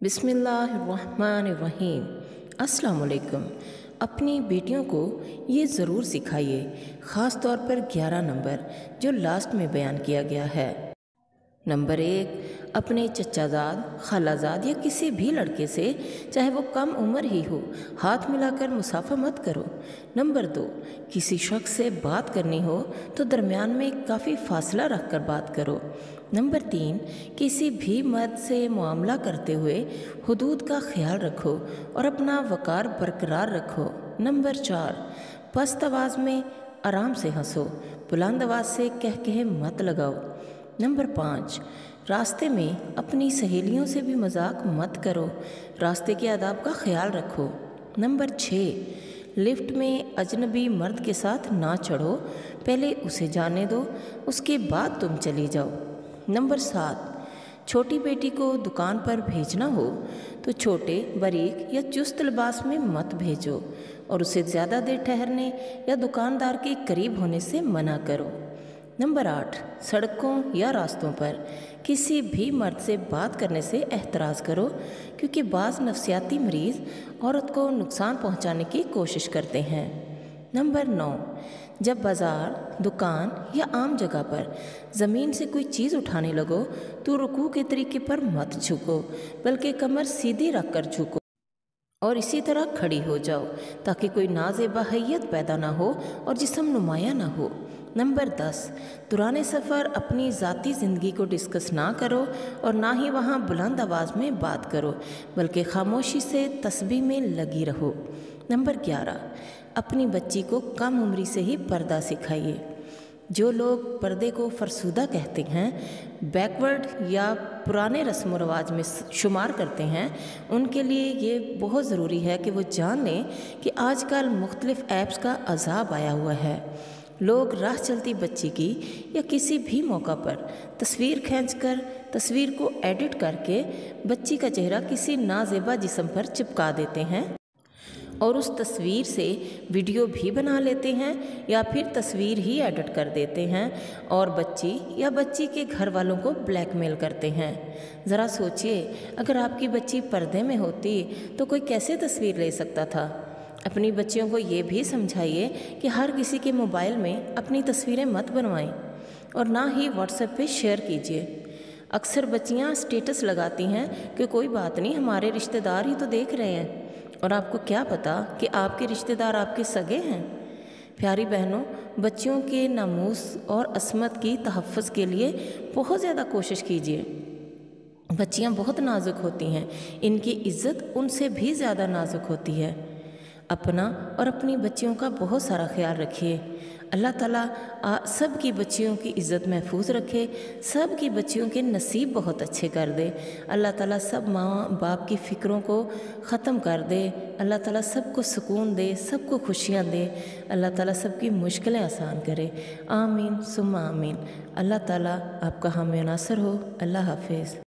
बिस्मिल्लाहिर्रहमानिर्रहीम। अस्सलाम वालेकुम। अपनी बेटियों को ये ज़रूर सिखाइए, ख़ास तौर पर 11 नंबर जो लास्ट में बयान किया गया है। नंबर 1, अपने चचाजाद, खालाजाद या किसी भी लड़के से, चाहे वो कम उम्र ही हो, हाथ मिलाकर मुसाफा मत करो। नंबर 2, किसी शख्स से बात करनी हो तो दरमियान में काफ़ी फासला रख कर बात करो। नंबर 3, किसी भी मर्द से मुआमला करते हुए हुदूद का ख्याल रखो और अपना वक़ार बरकरार रखो। नंबर 4, पस्त आवाज़ में आराम से हंसो, बुलंद आवाज़ से कह मत लगाओ। नंबर 5, रास्ते में अपनी सहेलियों से भी मजाक मत करो, रास्ते के आदाब का ख्याल रखो। नंबर 6, लिफ्ट में अजनबी मर्द के साथ ना चढ़ो, पहले उसे जाने दो, उसके बाद तुम चली जाओ। नंबर 7, छोटी बेटी को दुकान पर भेजना हो तो छोटे, बारीक या चुस्त लिबास में मत भेजो और उसे ज़्यादा देर ठहरने या दुकानदार के करीब होने से मना करो। नंबर 8, सड़कों या रास्तों पर किसी भी मर्द से बात करने से एहतराज़ करो, क्योंकि बाज़ नफसियाती मरीज़ औरत को नुकसान पहुंचाने की कोशिश करते हैं। नंबर 9, जब बाज़ार, दुकान या आम जगह पर ज़मीन से कोई चीज़ उठाने लगो तो रुकू के तरीके पर मत झुको, बल्कि कमर सीधी रख कर झुको और इसी तरह खड़ी हो जाओ, ताकि कोई नाज़ेबा हैयत पैदा ना हो और जिस्म नुमाया ना हो। नंबर 10, दौरान सफ़र अपनी ज़ाती ज़िंदगी को डिस्कस ना करो और ना ही वहाँ बुलंद आवाज़ में बात करो, बल्कि खामोशी से तस्बीह में लगी रहो। नंबर 11, अपनी बच्ची को कम उम्री से ही पर्दा सिखाइए। जो लोग पर्दे को फरसूदा कहते हैं, बैकवर्ड या पुराने रस्म व रवाज में शुमार करते हैं, उनके लिए ये बहुत ज़रूरी है कि वो जान लें कि आजकल मुख्तलिफ़ ऐप्स का अज़ाब आया हुआ है। लोग राह चलती बच्ची की या किसी भी मौका पर तस्वीर खींचकर तस्वीर को एडिट करके बच्ची का चेहरा किसी नाजेबा जिस्म पर चिपका देते हैं और उस तस्वीर से वीडियो भी बना लेते हैं या फिर तस्वीर ही एडिट कर देते हैं और बच्ची या बच्ची के घर वालों को ब्लैकमेल करते हैं। ज़रा सोचिए, अगर आपकी बच्ची पर्दे में होती तो कोई कैसे तस्वीर ले सकता था। अपनी बच्चियों को ये भी समझाइए कि हर किसी के मोबाइल में अपनी तस्वीरें मत बनवाएं और ना ही व्हाट्सएप पे शेयर कीजिए। अक्सर बच्चियां स्टेटस लगाती हैं कि कोई बात नहीं, हमारे रिश्तेदार ही तो देख रहे हैं, और आपको क्या पता कि आपके रिश्तेदार आपके सगे हैं। प्यारी बहनों, बच्चियों के नामूस और असमत की तहफ़्फ़ुज़ के लिए बहुत ज़्यादा कोशिश कीजिए। बच्चियां बहुत नाजुक होती हैं, इनकी इज़्ज़त उनसे भी ज़्यादा नाजुक होती है। अपना और अपनी बच्चियों का बहुत सारा ख्याल रखिए। अल्लाह ताला सब की बच्चियों की इज़्ज़त महफूज रखे, सब की बच्चियों के नसीब बहुत अच्छे कर दे। अल्लाह ताला सब माँ बाप की फ़िक्रों को ख़त्म कर दे। अल्लाह ताला सबको सुकून दे, सबको खुशियाँ दे। अल्लाह ताला सबकी मुश्किलें आसान करे। आमीन सुम्मा आमीन। अल्लाह ताला आपका हामी नासर हो। अल्लाह हाफिज़।